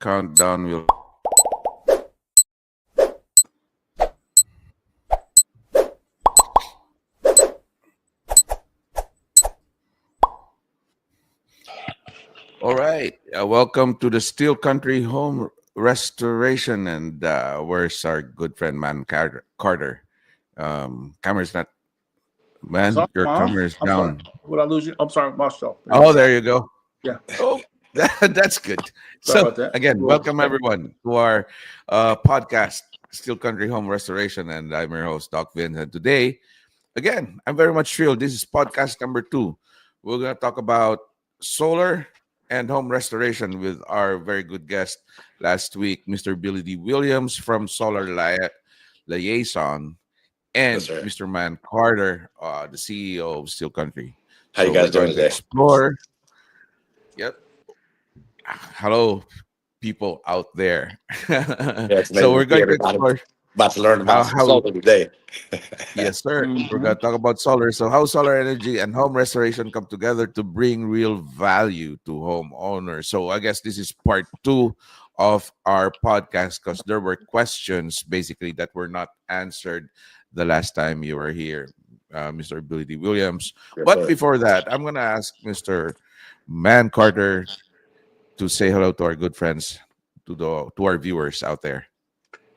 Countdown will. All right. Welcome to the Steel Country Home Restoration. And where's our good friend, Man Carter? Camera's not. Man, your camera is I'm sorry. down. Would I lose you? I'm sorry, myself. Oh, there you go. Yeah. Oh, that's good. Sorry So, about that. again, Cool. welcome everyone to our podcast, Steel Country Home Restoration. And I'm your host, DocVince. And today, again, I'm very much thrilled. This is podcast number 2. We're going to talk about solar and home restoration with our very good guest last week, Mr. Billy Dee Williams from Liaison, Yes, and sir. Mr. Mann Carter, the CEO of Steel Country. How you So we're guys doing going to today? explore. Yep. Hello, people out there. Yeah, it's So amazing we're to see going to everybody explore about to learn about some how solar today. yes, sir. We're Mhm. going to talk about solar. So, how solar energy and home restoration come together to bring real value to homeowners. So, I guess this is part 2 of our podcast because there were questions basically that were not answered the last time you were here, Mr. Billy D. Williams. Yes, But sir. before that, I'm going to ask Mr. Man Carter to say hello to our good friends, to our viewers out there.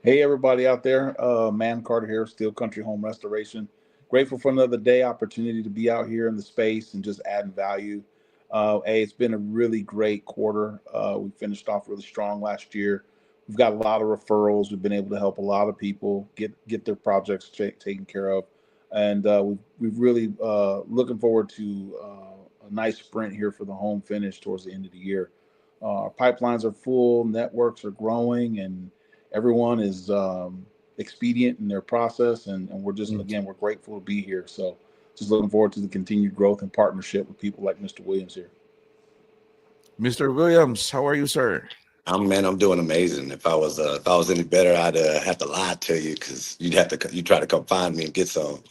Hey, everybody out there. Man Carter here, Steel Country Home Restoration. Grateful for another day, opportunity to be out here in the space and just adding value. Hey, it's been a really great quarter. We finished off really strong last year. We've got a lot of referrals. We've been able to help a lot of people get their projects taken care of, and we've really looking forward to a nice sprint here for the home finish towards the end of the year. Our pipelines are full, networks are growing, and everyone is expedient in their process. And we're just, again, we're grateful to be here. So just looking forward to the continued growth and partnership with people like Mr. Williams here. Mr. Williams, how are you, sir? I'm doing amazing. If I was any better, I'd have to lie to you because you try to come find me and get some.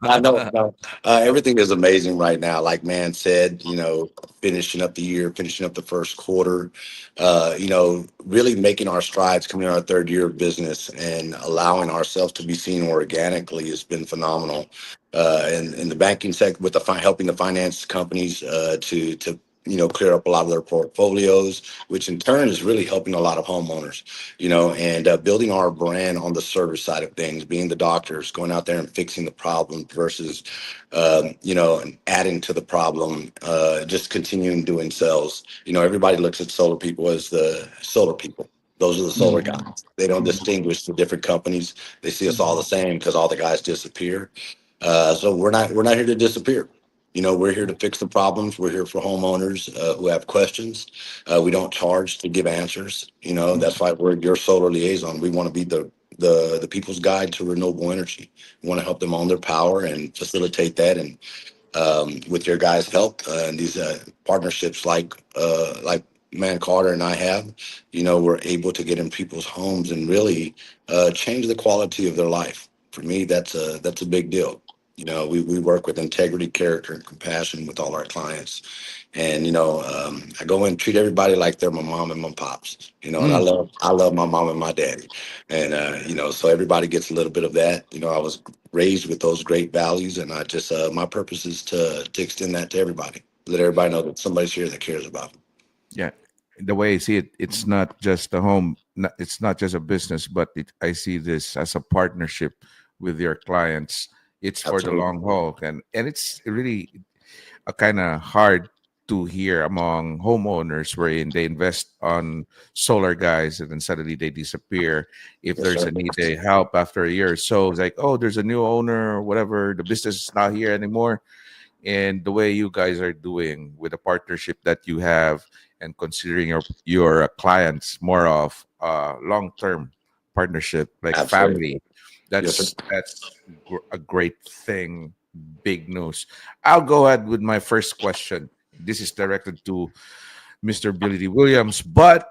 I know. No. Everything is amazing right now. Like Man said, finishing up the year, finishing up the first quarter, really making our strides, coming in our third year of business, and allowing ourselves to be seen organically has been phenomenal. In the banking sector, with helping the finance companies to clear up a lot of their portfolios, which in turn is really helping a lot of homeowners, and building our brand on the service side of things, being the doctors, going out there and fixing the problem versus, and adding to the problem, just continuing doing sales. Everybody looks at solar people as the solar people. Those are the solar Mhm. guys. They don't distinguish the different companies. They see us all the same because all the guys disappear. So we're not here to disappear. We're here to fix the problems. We're here for homeowners who have questions. We don't charge to give answers. That's why we're your solar liaison. We want to be the people's guide to renewable energy. We want to help them own their power and facilitate that. And with your guys' help and these partnerships like Man Carter and I have, we're able to get in people's homes and really change the quality of their life. For me, that's a big deal. We work with integrity, character, and compassion with all our clients. And I go and treat everybody like they're my mom and my pops. And I love my mom and my daddy. And so everybody gets a little bit of that. I was raised with those great values, and I just my purpose is to extend that to everybody. Let everybody know that somebody's here that cares about them. Yeah, the way I see it, it's not just a home. It's not just a business, but I see this as a partnership with your clients. It's for the Absolutely. long haul, and it's really a kind of hard to hear among homeowners wherein they invest on solar guys and then suddenly they disappear. If Yes, there's sir. a need they help after a year or so, it's like, oh, there's a new owner or whatever, the business is not here anymore. And the way you guys are doing with the partnership that you have and considering your clients more of long-term partnership like Absolutely. family, Yes, sir. that's a great thing. Big news. I'll go ahead with my first question. This is directed to Mr. Billy D. Williams, but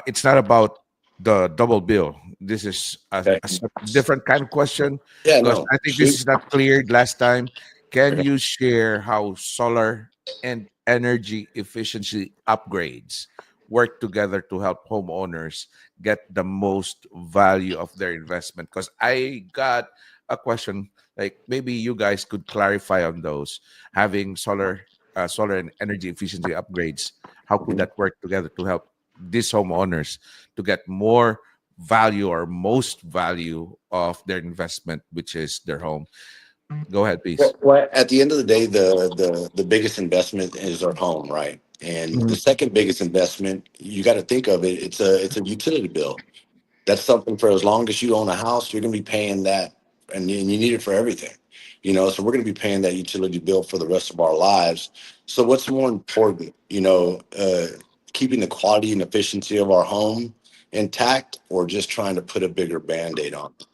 it's not about the double bill. This is Okay. a different kind of question Yeah. because No. I think this Shoot. is not cleared last time. Can Okay. you share how solar and energy efficiency upgrades work together to help homeowners get the most value of their investment? Because I got a question, like maybe you guys could clarify on those. Having solar and energy efficiency upgrades, how could that work together to help these homeowners to get more value or most value of their investment, which is their home? Go ahead, please. Well, at the end of the day, the biggest investment is our home, right? And the Mhm. second biggest investment, you got to think of it. It's a utility bill. That's something for as long as you own a house, you're going to be paying that, and you need it for everything. So we're going to be paying that utility bill for the rest of our lives. So what's more important, keeping the quality and efficiency of our home intact, or just trying to put a bigger band-aid on it?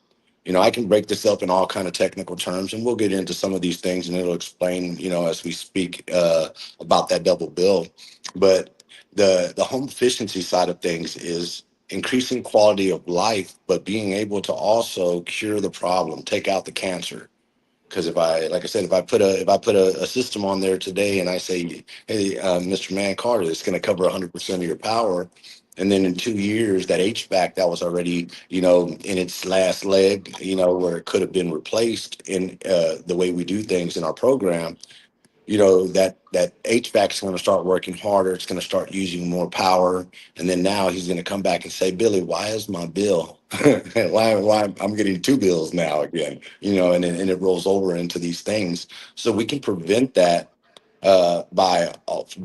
I can break this up in all kind of technical terms, and we'll get into some of these things, and it'll explain, as we speak, about that double bill. But the home efficiency side of things is increasing quality of life, but being able to also cure the problem, take out the cancer. Because like I said, if I put a system on there today, and I say, hey, Mr. Mann Carter, it's going to cover 100% of your power, and then in 2 years, that HVAC that was already, in its last leg, where it could have been replaced in the way we do things in our program, that HVAC is going to start working harder. It's going to start using more power. And then now he's going to come back and say, Billy, why is my bill? why I'm getting two bills now again, and it rolls over into these things. So we can prevent that by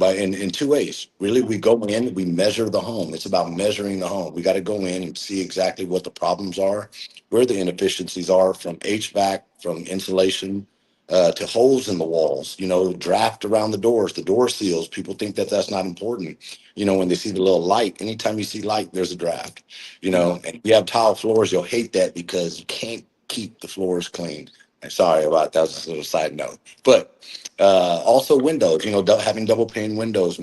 in two ways. Really, we go in, we measure the home. It's about measuring the home. We got to go in and see exactly what the problems are, where the inefficiencies are, from HVAC, from insulation, to holes in the walls, draft around the doors, the door seals. People think that that's not important. When they see the little light, anytime you see light, there's a draft. And you have tile floors, you'll hate that because you can't keep the floors clean. And sorry about that. That's a little side note. But also windows, having double pane windows,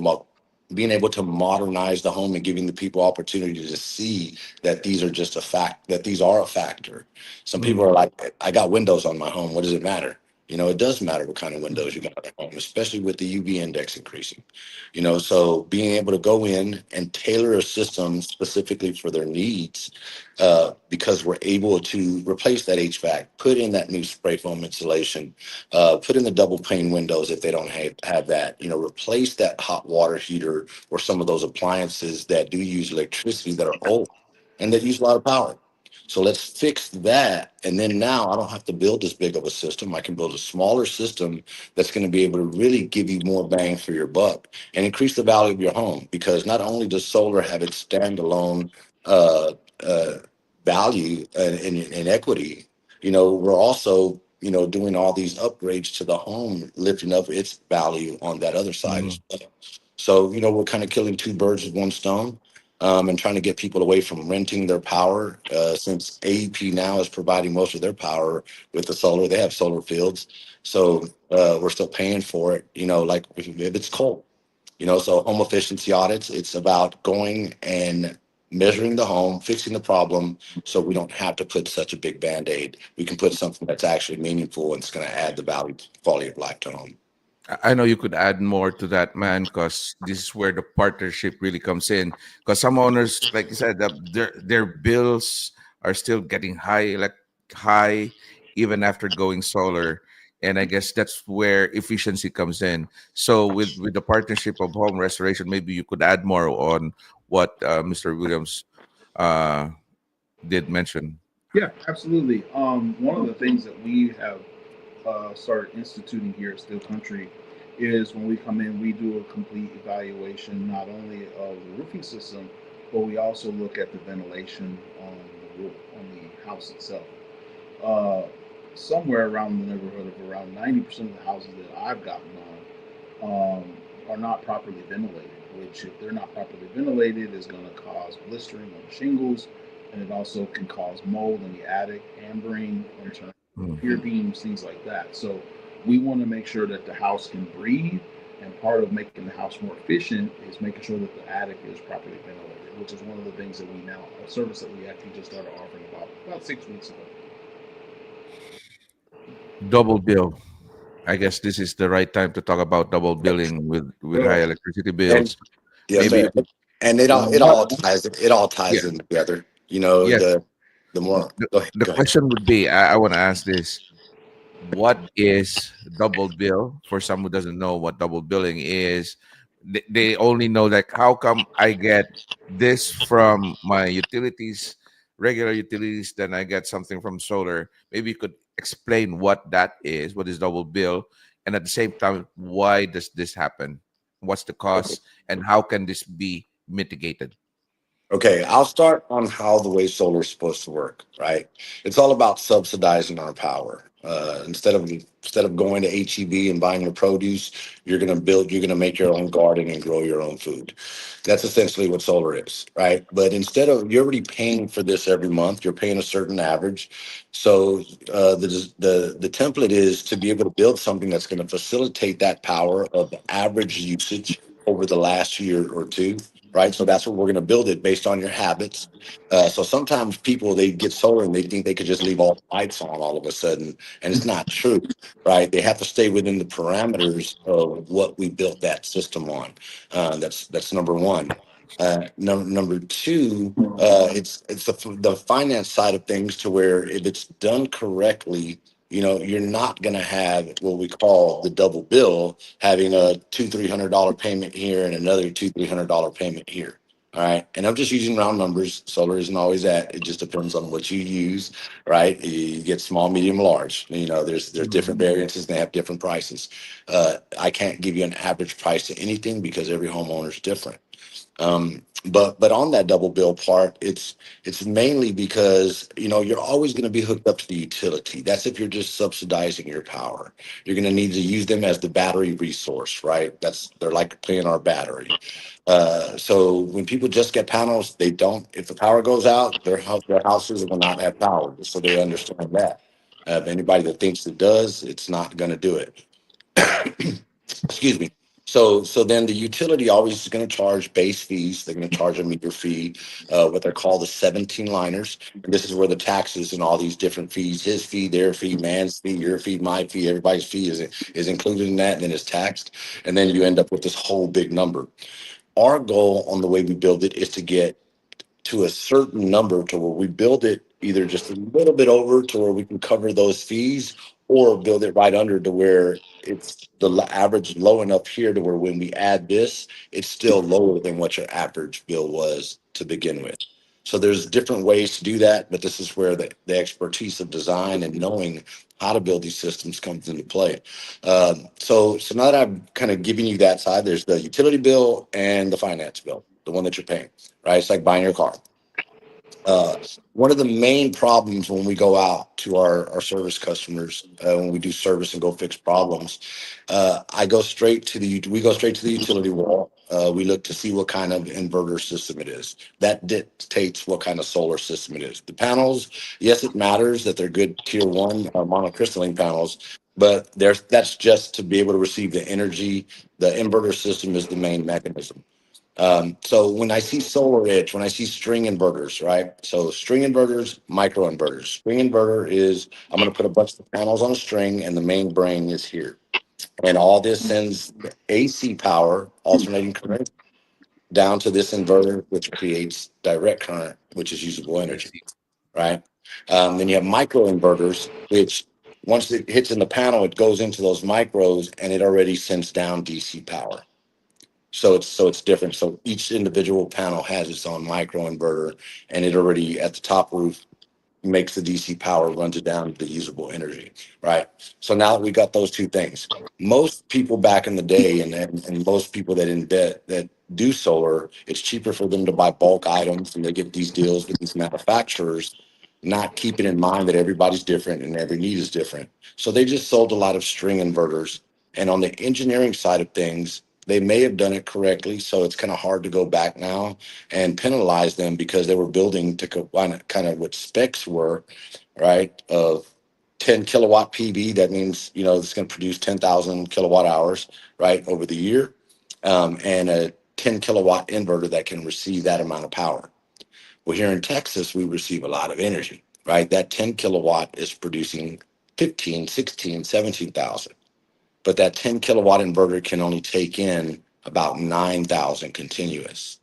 being able to modernize the home and giving the people opportunity to see that these are just a fact, that these are a factor. Some people Mm. are like, I got windows on my home. What does it matter? It does matter what kind of windows you got at home, especially with the UV index increasing. So being able to go in and tailor a system specifically for their needs, because we're able to replace that HVAC, put in that new spray foam insulation, put in the double pane windows if they don't have that, replace that hot water heater or some of those appliances that do use electricity that are old and that use a lot of power. So let's fix that. And then now I don't have to build this big of a system. I can build a smaller system that's going to be able to really give you more bang for your buck and increase the value of your home. Because not only does solar have its standalone uh, uh, value and equity, we're also, doing all these upgrades to the home, lifting up its value on that other side Mhm. as well. So, we're kind of killing two birds with one stone, and trying to get people away from renting their power. Since AEP now is providing most of their power with the solar, they have solar fields. So we're still paying for it, like if it's cold. So home efficiency audits, it's about going and measuring the home, fixing the problem, so we don't have to put such a big band-aid. We can put something that's actually meaningful and it's going to add the value, quality of life to home. I know you could add more to that, man, because this is where the partnership really comes in. Because some owners, like you said, their bills are still getting high, like high, even after going solar. And I guess that's where efficiency comes in. So with the partnership of home restoration, maybe you could add more on what Mr. Williams uh, did mention. Yeah, absolutely. One of the things that we have started instituting here at Steel Country is when we come in, we do a complete evaluation not only of the roofing system, but we also look at the ventilation on the roof, on the house itself. Uh, Somewhere around the neighborhood of around 90% of the houses that I've gotten are not properly ventilated, which, if they're not properly ventilated, is going to cause blistering on the shingles, and it also can cause mold in the attic, ambering, in terms of Mm. pier beams, things like that. So we want to make sure that the house can breathe, and part of making the house more efficient is making sure that the attic is properly ventilated, which is one of the things that we now, a service that we actually just started offering about 6 weeks ago. Double bill. I guess this is the right time to talk about double billing with Yeah. high electricity And bills. yes, Maybe you sir. could, And what? it all Yeah, ties in together. You know, yes. the more The, go ahead, the go ahead. question would be, I want to ask this: what is double bill? For some who doesn't know what double billing is, they only know like, how come I get this from my utilities, regular utilities, then I get something from solar. Maybe you could explain what that is, what is double bill, and at the same time, why does this happen? What's the Okay. cause, and how can this be mitigated? Okay, I'll start on how the way solar is supposed to work, right? It's all about subsidizing our power. Instead of going to HEB and buying your produce, you're gonna make your own garden and grow your own food. That's essentially what solar is, right? But instead of you're already paying for this every month, you're paying a certain average. So the template is to be able to build something that's going to facilitate that power of the average usage over the last year or two, right? So that's what we're going to build it based on your habits. So sometimes people they get solar and they think they could just leave all the lights on all of a sudden, and it's not true, right? They have to stay within the parameters of what we built that system on. That's number one. Number two, it's the finance side of things to where if it's done correctly, you know, you're not going to have what we call the double bill, having a $200-300 payment here and another $200-300 payment here. All right, and I'm just using round numbers. Solar isn't always that. It just depends on what you use, right? You get small, medium, large. You know, there's different variances. And they have different prices. I can't give you an average price to anything because every homeowner is different. But on that double bill part, it's mainly because you know you're always going to be hooked up to the utility. That's if you're just subsidizing your power. You're going to need to use them as the battery resource, right? They're like playing our battery. So when people just get panels, they don't. If the power goes out, their houses will not have power. So they understand that. If anybody that thinks it does, it's not going to do it. Excuse me. So then the utility always is going to charge base fees. They're going to charge a meter fee, what they're called the 17 liners. And this is where the taxes and all these different fees, his fee, their fee, man's fee, your fee, my fee, everybody's fee is included in that and then is taxed. And then you end up with this whole big number. Our goal on the way we build it is to get to a certain number to where we build it either just a little bit over to where we can cover those fees or build it right under to where it's the average low enough here to where when we add this, it's still lower than what your average bill was to begin with. So there's different ways to do that, but this is where the expertise of design and knowing how to build these systems comes into play. So now that I'm kind of giving you that side, there's the utility bill and the finance bill, the one that you're paying, right? It's like buying your car. Uh, One of the main problems when we go out to our service customers, when we do service and go fix problems, we go straight to the utility wall. We look to see what kind of inverter system it is. That dictates what kind of solar system it is. The panels, yes, it matters that they're good tier one monocrystalline panels, but that's just to be able to receive the energy. The inverter system is the main mechanism. So when I see solar edge, when I see string inverters, right? So string inverters, micro inverters. String inverter is I'm going to put a bunch of panels on a string and the main brain is here. And all this sends AC power, alternating current, down to this inverter, which creates direct current, which is usable I energy, see. right? Then you have micro inverters, which once it hits in the panel, it goes into those micros and it already sends down DC power. So it's different. So each individual panel has its own micro inverter, and it already at the top roof makes the DC power, runs it down to the usable energy, right? So now that we got those two things, most people back in the day, and most people that invest that do solar, it's cheaper for them to buy bulk items, and they get these deals with these manufacturers, not keeping in mind that everybody's different and every need is different. So they just sold a lot of string inverters, and on the engineering side of things, they may have done it correctly. So it's kind of hard to go back now and penalize them because they were building to kind of what specs were, right? Of 10 kilowatt PV, that means, you know, it's going to produce 10,000 kilowatt hours, right, over the year. And a 10 kilowatt inverter that can receive that amount of power. Well, here in Texas, we receive a lot of energy, right? That 10 kilowatt is producing 15, 16, 17,000. but that 10 kilowatt inverter can only take in about 9,000 continuous.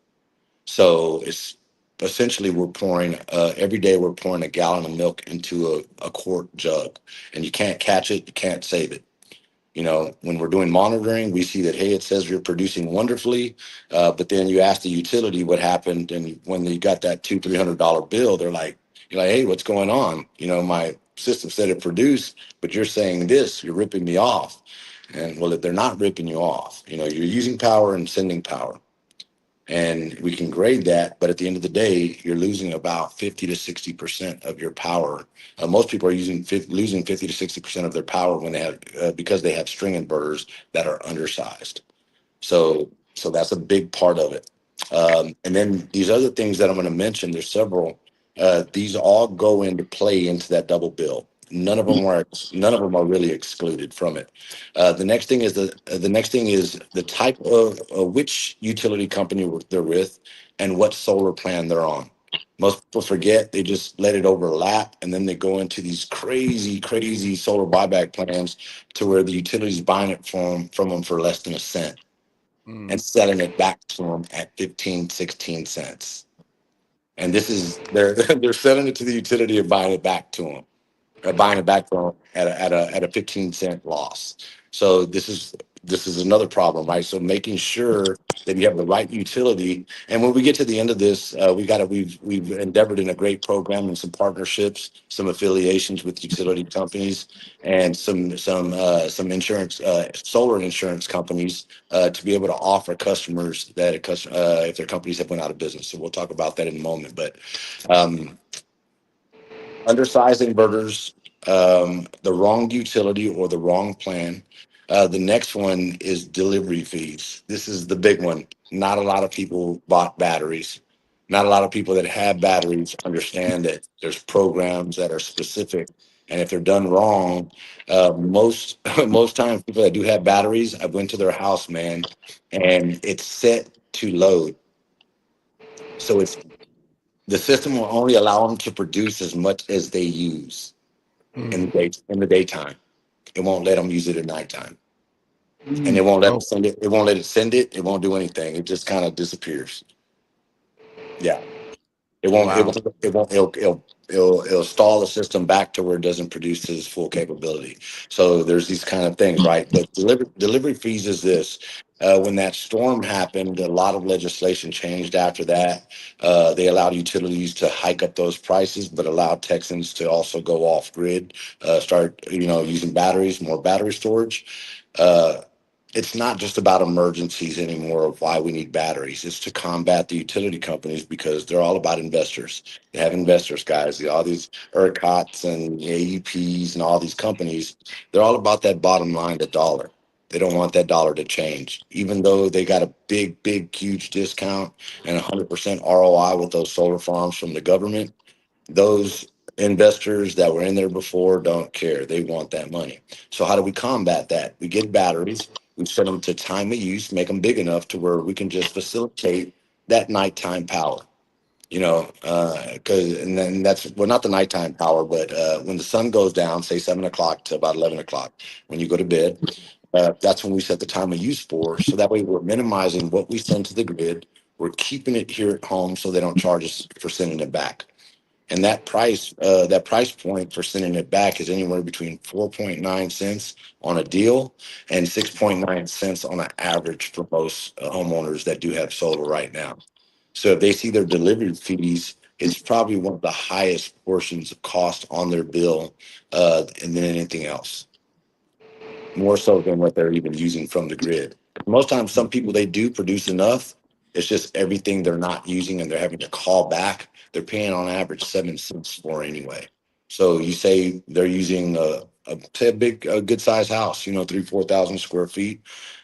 So it's essentially we're pouring every day we're pouring a gallon of milk into a quart jug, and you can't catch it, you can't save it. You know, when we're doing monitoring, we see that, hey, it says you're producing wonderfully, but then you ask the utility what happened, and when you got that $200-300 bill, they're like, you're like, hey, what's going on? You know, my system said it produced, but you're saying this, you're ripping me off. And well, if they're not ripping you off, you know, you're using power and sending power, and we can grade that, but at the end of the day, you're losing about 50 to 60% of your power. Most people are losing 50 to 60% of their power when they have because they have string inverters that are undersized. So that's a big part of it. And then these other things that I'm going to mention, there's several. These all go into play into that double bill. None of them are really excluded from it. The next thing is the type of which utility company they're with and what solar plan they're on. Most people forget, they just let it overlap, and then they go into these crazy solar buyback plans to where the utility's buying it from them for less than a cent and Mm. selling it back to them at 15, 16 cents. And this is they're selling it to the utility and buying it back to them, buying it back from at a 15-cent loss. So this is another problem, right? So making sure that you have the right utility. And when we get to the end of this, we've endeavored in a great program and some partnerships, some affiliations with utility companies, and some insurance, solar insurance companies, to be able to offer customers that if their companies have went out of business. So we'll talk about that in a moment, but. Um, Undersized inverters, the wrong utility or the wrong plan. The next one is delivery fees. This is the big one. Not a lot of people bought batteries. Not a lot of people that have batteries understand that there's programs that are specific, and if they're done wrong, most most times people that do have batteries, I went to their house, man, and it's set to load. So the system will only allow them to produce as much as they use Mm. in the daytime. It won't let them use it at nighttime, and it Mm. won't let them Oh, send it. It won't let it send it. It won't do anything. It just kind of disappears. Yeah. It won't. It wow. won't. It won't. It'll stall the system back to where it doesn't produce to its full capability. So there's these kind of things, right? But delivery fees is this. When that storm happened, a lot of legislation changed after that. They allowed utilities to hike up those prices, but allowed Texans to also go off grid, start using batteries, more battery storage. Uh, it's not just about emergencies anymore of why we need batteries. It's to combat the utility companies because they're all about investors. They have investors, guys. All these ERCOTs and AEPs and all these companies, they're all about that bottom line, the dollar. They don't want that dollar to change, even though they got a big, huge discount and 100% ROI with those solar farms from the government. Those investors that were in there before don't care. They want that money. So how do we combat that? We get batteries, we set them to time of use, make them big enough to where we can just facilitate that nighttime power. Because and then that's well, not the nighttime power, but when the sun goes down, say 7 o'clock to about 11 o'clock, when you go to bed, that's when we set the time of use for. So that way we're minimizing what we send to the grid. We're keeping it here at home so they don't charge us for sending it back. And that price point for sending it back is anywhere between 4.9 cents on a deal and 6.9 cents on an average for most homeowners that do have solar right now. So if they see their delivery fees, it's probably one of the highest portions of cost on their bill, and than anything else, more so than what they're even using from the grid. Most times, some people they do produce enough. It's just everything they're not using and they're having to call back. They're paying on average 7 cents for anyway. So you say they're using say a good sized house, 3,000 to 4,000 square feet.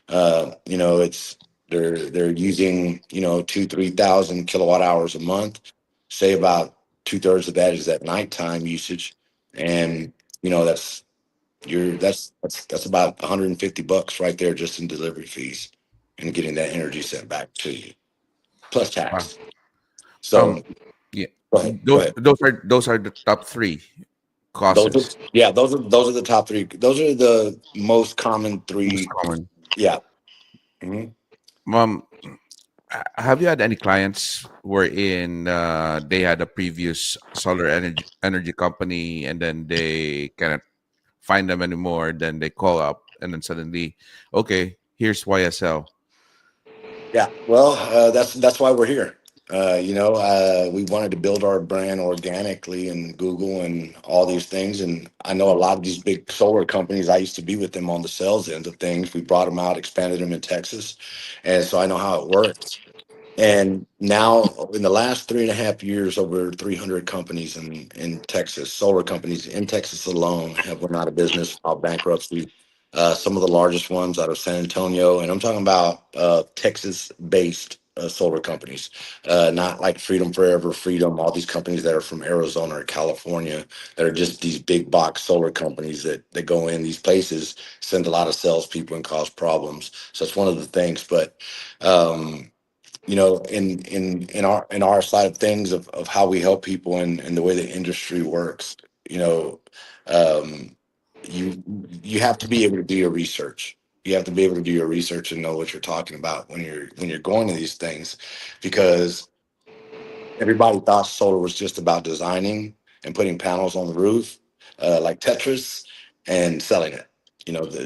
It's they're using 2,000 to 3,000 kilowatt hours a month. Say about 2/3 of that is at nighttime usage, and that's that's about $150 right there just in delivery fees and getting that energy sent back to you plus Wow. tax. Um, So yeah. go ahead. Those are the top three. Those are, causes? yeah, those are the top three. Those are the most common Most three. common. Yeah. Mhm. Mom, have you had any clients wherein they had a previous solar energy company and then they cannot find them anymore? Then they call up and then suddenly, okay, here's YSL. Yeah, well, that's why we're here. We wanted to build our brand organically in Google and all these things. And I know a lot of these big solar companies. I used to be with them on the sales end of things. We brought them out, expanded them in Texas, and so I know how it works. And now, in the last 3.5 years, over 300 companies in Texas, solar companies in Texas alone, have went out of business, filed bankruptcy. Some of the largest ones out of San Antonio, and I'm talking about Texas-based solar companies, not like Freedom Forever, Freedom, all these companies that are from Arizona or California that are just these big box solar companies that go in these places, send a lot of salespeople and cause problems. So it's one of the things, but. In our side of things of how we help people and the way the industry works, you know um, you you have to be able to do your research. You have to be able to do your research and know what you're talking about when you're going to these things, because everybody thought solar was just about designing and putting panels on the roof, like Tetris, and selling it.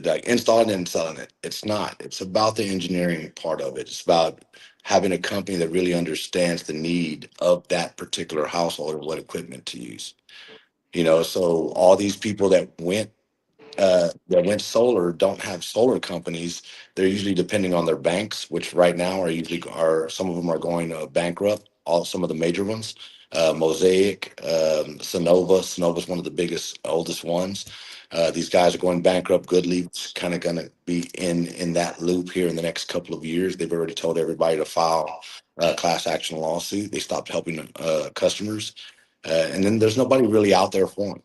Like installing it and selling it. It's not. It's about the engineering part of it. It's about having a company that really understands the need of that particular household and what equipment to use. So all these people that went solar don't have solar companies. They're usually depending on their banks, which right now are some of them are going bankrupt. All some of the major ones, Mosaic, Sonova is one of the biggest, oldest ones. These guys are going bankrupt. Goodleaf's kind of going to be in that loop here in the next couple of years. They've already told everybody to file a class action lawsuit. They stopped helping customers, and then there's nobody really out there for them.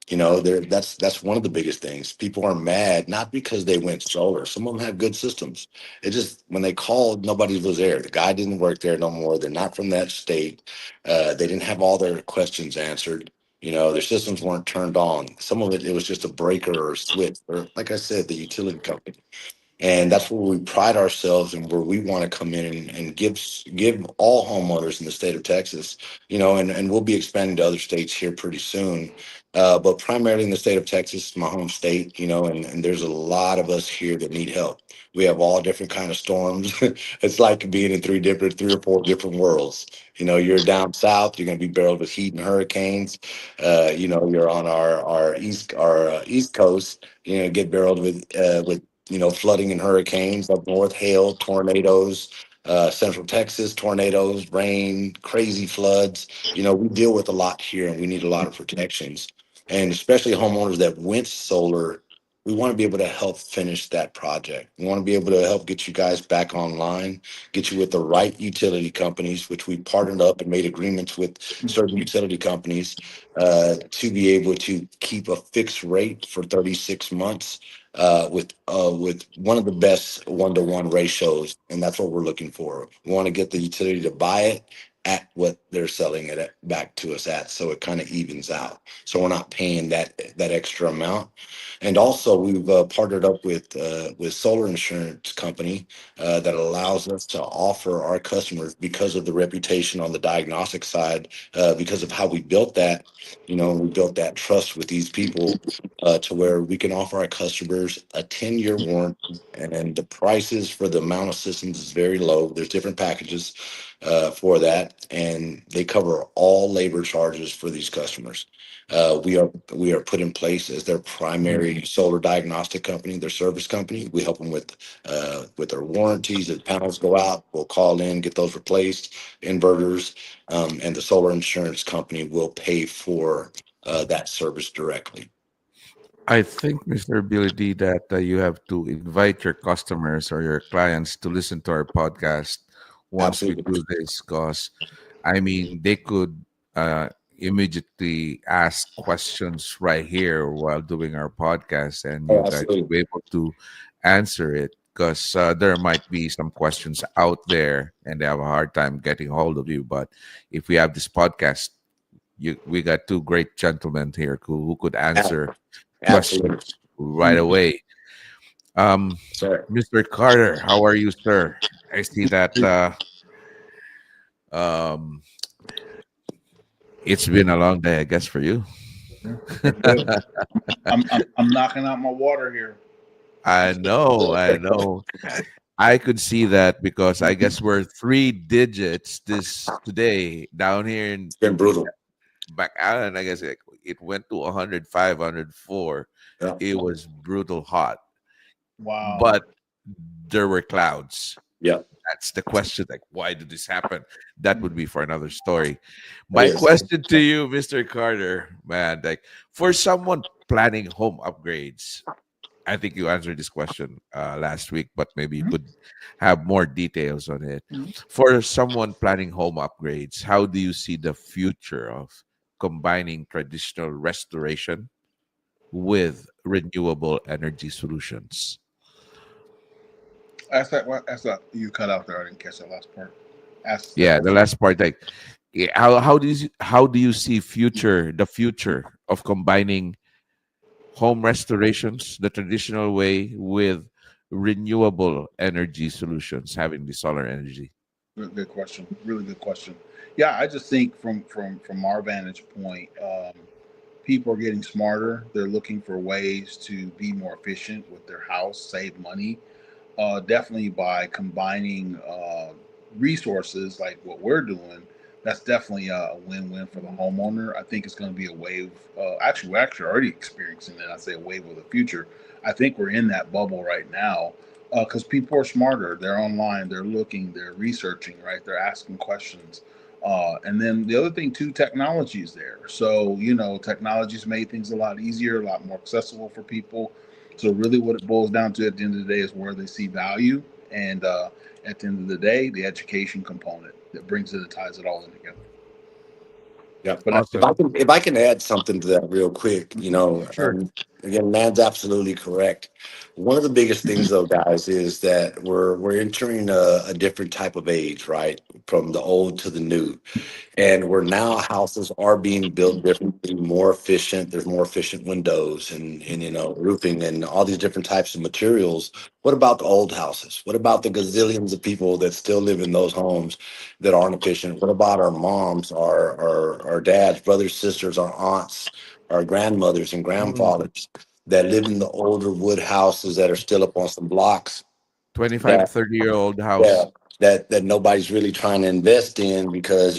That's one of the biggest things. People are mad not because they went solar. Some of them have good systems. It just when they called, nobody was there. The guy didn't work there no more. They're not from that state. They didn't have all their questions answered. Their systems weren't turned on. Some of it was just a breaker or a switch, or like I said, the utility company. And that's where we pride ourselves and where we want to come in and give all homeowners in the state of Texas, and we'll be expanding to other states here pretty soon. But primarily in the state of Texas, my home state, and there's a lot of us here that need help. We have all different kind of storms. It's like being in three or four different worlds. You're down south, you're going to be barreled with heat and hurricanes. You're on our east coast, get barreled with flooding and hurricanes. Up north, hail, tornadoes, central Texas, tornadoes, rain, crazy floods. We deal with a lot here and we need a lot of protections. And especially homeowners that went solar, we want to be able to help finish that project. We want to be able to help get you guys back online, get you with the right utility companies, which we partnered up and made agreements with certain utility companies to be able to keep a fixed rate for 36 months with one of the best 1-to-1 ratios, and that's what we're looking for. We want to get the utility to buy it at what they're selling it back to us at, so it kind of evens out. So we're not paying that extra amount. And also, we've partnered up with solar insurance company that allows us to offer our customers, because of the reputation on the diagnostic side, because of how we built that. We built that trust with these people to where we can offer our customers a 10-year warranty, and the prices for the amount of systems is very low. There's different packages for that, and they cover all labor charges for these customers. We are put in place as their primary solar diagnostic company, their service company. We help them with their warranties. If panels go out, we'll call in, get those replaced, inverters, and the solar insurance company will pay for that service directly. I think, Mr. Billy D, that you have to invite your customers or your clients to listen to our podcast once we Absolutely. do this, because I mean, they could immediately ask questions right here while doing our podcast, and Oh, you guys will absolutely. be able to answer it. Because there might be some questions out there and they have a hard time getting hold of you. But if we have this podcast, we got two great gentlemen here who could A- answer Absolutely, questions right away. Um, sir. Mr. Carter, how are you, sir? I see that um, it's been a long day, I guess, for you. It is. I'm knocking out my water here. I know, I know. I could see that because I guess we're three digits this today down here in It's been brutal. back island. I guess it went to 105, 104. Yeah, It was brutal hot, Wow. but there were clouds. yeah, That's the question. Like, why did this happen? That would be for another story. it My is. question to you, Mr. Carter, man, like for someone planning home upgrades, I think you answered this question last week, but maybe you Mhm. could have more details on it. Mhm. For someone planning home upgrades, how do you see the future of combining traditional restoration with renewable energy solutions? Ask that. Ask that. You cut out there. I didn't catch that last part. Ask that. Yeah, the last part, like, yeah, how do you see the future of combining home restorations the traditional way with renewable energy solutions, having the solar energy? Good question. Really good question. Yeah, I just think from our vantage point, people are getting smarter. They're looking for ways to be more efficient with their house, save money. Definitely by combining resources like what we're doing. That's definitely a win-win for the homeowner. I think it's going to be a wave. Actually, we're actually already experiencing it. I say a wave of the future. I think we're in that bubble right now because people are smarter. They're online. They're looking. They're researching. Right. They're asking questions. And then the other thing too, technology is there. So technology's made things a lot easier, a lot more accessible for people. So really, what it boils down to at the end of the day is where they see value, and at the end of the day, the education component that brings it and ties it all in together. yeah. But Awesome. If I can add something to that real quick, sure. again, man's absolutely correct. One of the biggest things, though, guys, is that we're entering a different type of age, right? From the old to the new. And where now houses are being built differently, more efficient. There's more efficient windows and roofing and all these different types of materials. What about the old houses? What about the gazillions of people that still live in those homes that aren't efficient? What about our moms, our dads, brothers, sisters, our aunts, our grandmothers and Mm, grandfathers that live in the older wood houses that are still up on some blocks? 25, 30-year-old Yeah, house. that nobody's really trying to invest in because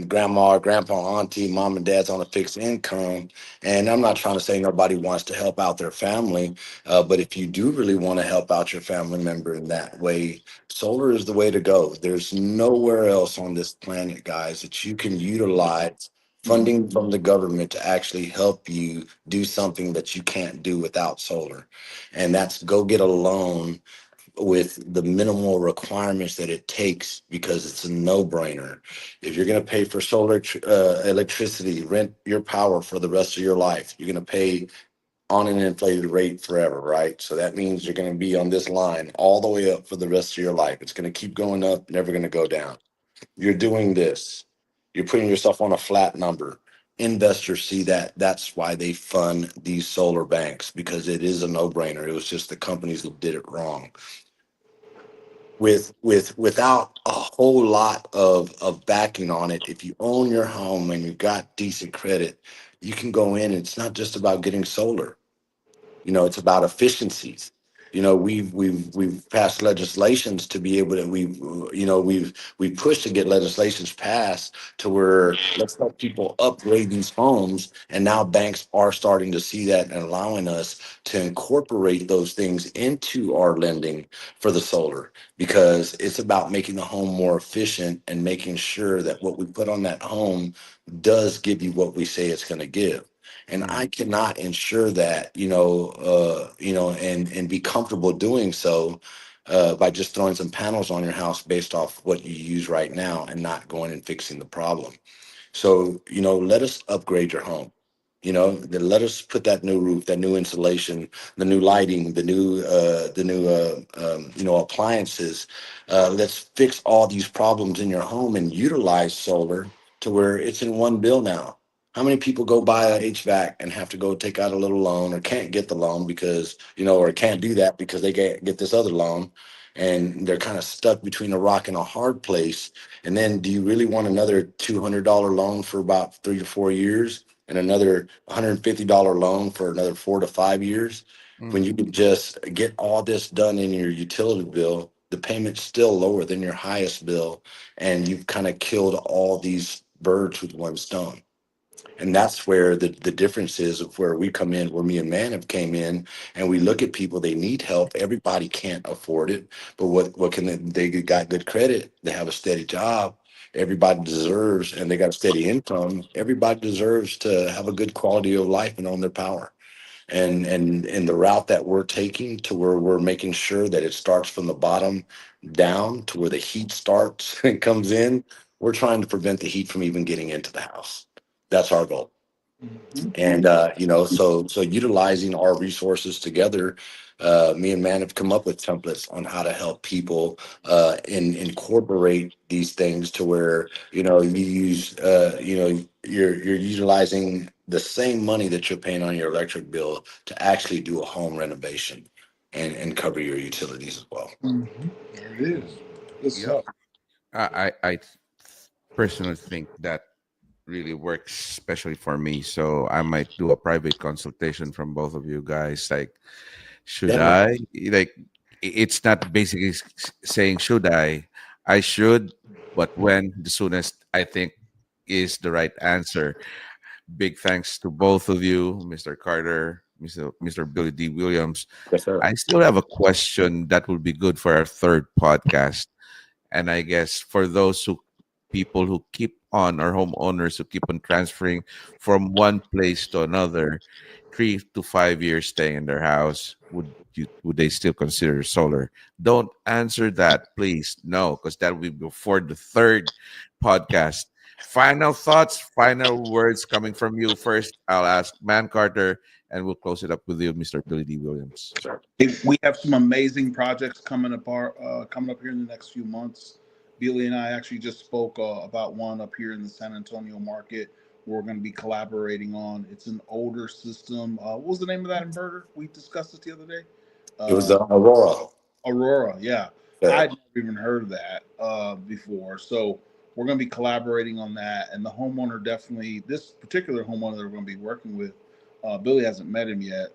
grandma, grandpa, auntie, mom and dad's on a fixed income. And I'm not trying to say nobody wants to help out their family, but if you do really want to help out your family member in that way, solar is the way to go. There's nowhere else on this planet, guys, that you can utilize Mhm. funding from the government to actually help you do something that you can't do without solar, and that's go get a loan with the minimal requirements that it takes because it's a no-brainer. If you're going to pay for solar electricity, rent your power for the rest of your life, you're going to pay on an inflated rate forever, right? So that means you're going to be on this line all the way up for the rest of your life. It's going to keep going up, never going to go down. You're doing this. You're putting yourself on a flat number. Investors see that. That's why they fund these solar banks because it is a no-brainer. It was just the companies that did it wrong without a whole lot of backing on it. If you own your home and you've got decent credit, you can go in. It's not just about getting solar. It's about efficiencies. We've passed legislations to be able to we've pushed to get legislations passed to where let's help people upgrade these homes, and now banks are starting to see that and allowing us to incorporate those things into our lending for the solar because it's about making the home more efficient and making sure that what we put on that home does give you what we say it's going to give. And Mm, I cannot ensure that, and be comfortable doing so by just throwing some panels on your house based off what you use right now and not going and fixing the problem. So, let us upgrade your home. Let us put that new roof, that new insulation, the new lighting, the new appliances. Let's fix all these problems in your home and utilize solar to where it's in one bill now. How many people go buy a HVAC and have to go take out a little loan or can't get the loan because, or can't do that because they get this other loan, and they're kind of stuck between a rock and a hard place. And then do you really want another $200 loan for about 3 to 4 years and another $150 loan for another 4 to 5 years? When you Mhm. can just get all this done in your utility bill, the payment's still lower than your highest bill, and you've kind of killed all these birds with one stone. And that's where the difference is of where we come in, where me and Man have came in, and we look at people, they need help. Everybody can't afford it, but what can they got good credit, they have a steady job. Everybody deserves, and they got a steady income. Everybody deserves to have a good quality of life and own their power. And the route that we're taking to where we're making sure that it starts from the bottom down to where the heat starts and comes in, we're trying to prevent the heat from even getting into the house. That's our goal. Mhm. And so utilizing our resources together, me and Man have come up with templates on how to help people incorporate these things to where you use you're utilizing the same money that you're paying on your electric bill to actually do a home renovation and cover your utilities as well. Mhm. There it is. Good Yep. stuff. I personally think that really works, especially for me. So I might do a private consultation from both of you guys. Like, should Definitely. I? Like, it's not basically saying should I. I should, but when the soonest I think is the right answer. Big thanks to both of you, Mr. Carter, Mr. Billy D. Williams. Yes, sir. I still have a question that would be good for our third podcast. And I guess for those who people who keep on, or homeowners who keep on transferring from one place to another, 3 to 5 years staying in their house, would they still consider solar? Don't answer that, please. No, because that will be before the third podcast. Final thoughts, final words coming from you first. I'll ask Man Carter, and we'll close it up with you, Mr. Billy D. Williams. Sure. We have some amazing projects coming up here in the next few months. Billy and I actually just spoke about one up here in the San Antonio market. We're going to be collaborating on. It's an older system. What was the name of that inverter? We discussed it the other day. It was Uh, Aurora. Aurora, yeah. Yeah. I'd never even heard of that before. So we're going to be collaborating on that. And the homeowner definitely, this particular homeowner that we're going to be working with, Billy hasn't met him yet.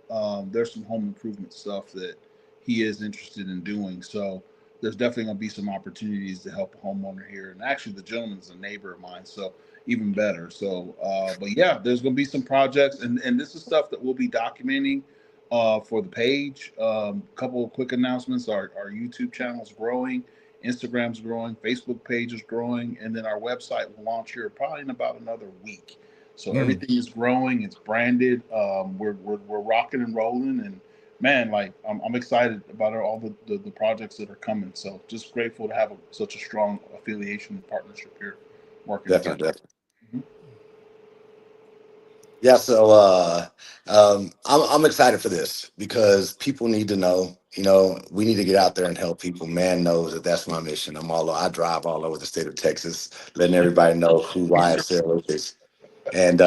There's some home improvement stuff that he is interested in doing. So there's definitely going to be some opportunities to help a homeowner here. And actually, the gentleman's a neighbor of mine, so even better. So, but yeah, there's going to be some projects, and this is stuff that we'll be documenting for the page. Couple of quick announcements: our YouTube channel is growing, Instagram's growing, Facebook page is growing, and then our website will launch here probably in about another week. So Mm. everything is growing. It's branded. We're rocking and rolling, and man, like I'm excited about all the projects that are coming. So just grateful to have such a strong affiliation and partnership here working together. Definitely. Mhm. Yeah, so I'm excited for this because people need to know. We need to get out there and help people. Man knows that that's my mission. I drive all over the state of Texas, letting everybody know who YSL is. And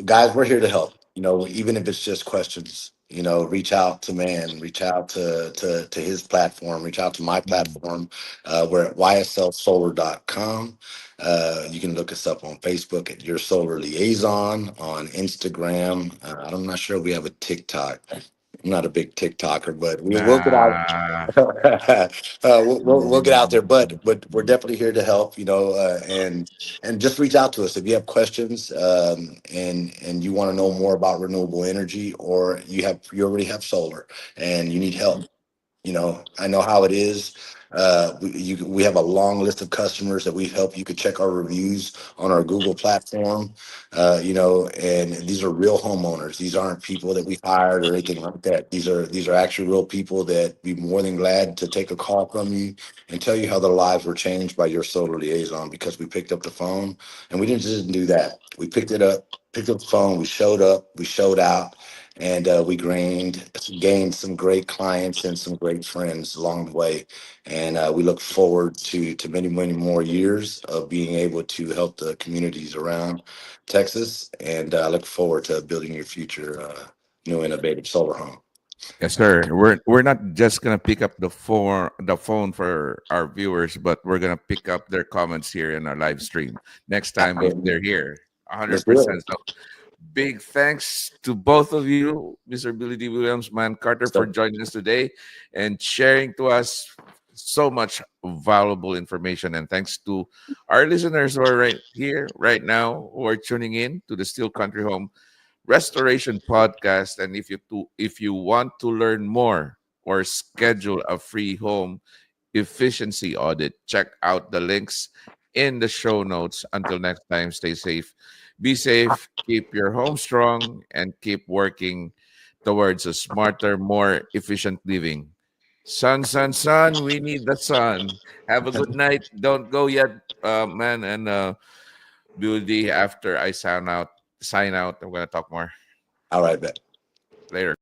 guys, we're here to help. Even if it's just questions. Reach out to Man, reach out to his platform, reach out to my Mm. platform. We're at yslsolar.com. You can look us up on Facebook at Your Solar Liaison, on Instagram. I'm not sure if we have a TikTok. I'm not a big TikToker, but we'll get out. Nah. We'll get out there, but we're definitely here to help. And just reach out to us if you have questions, and you want to know more about renewable energy, or you already have solar and you need help. I know how it is. We have a long list of customers that we've helped. You could check our reviews on our Google platform. And these are real homeowners. These aren't people that we hired or anything like that. These are actually real people that be more than glad to take a call from you and tell you how their lives were changed by your solar liaison, because we picked up the phone, and we didn't just do that. We picked up the phone, we showed up, we showed out, and we gained some great clients and some great friends along the way. And we look forward to many, many more years of being able to help the communities around Texas. And I look forward to building your future new innovative solar home. Yes, sir. We're not just gonna pick up the phone for our viewers, but we're gonna pick up their comments here in our live stream next time if Absolutely. they're here. Let's do 100%. So big thanks to both of you, Mr. Billy D. Williams, Man Carter, for it. joining us today and sharing to us so much valuable information. And thanks to our listeners who are right here, right now, who are tuning in to the Steel Country Home Restoration Podcast. And if you want to learn more or schedule a free home efficiency audit, check out the links in the show notes. Until next time, stay safe, be safe, keep your home strong, and keep working towards a smarter, more efficient living. Sun, sun, sun, we need the sun. Have a good night. Don't go yet, man. And Billy, after I sign out, I'm going to talk more All right, bet. later.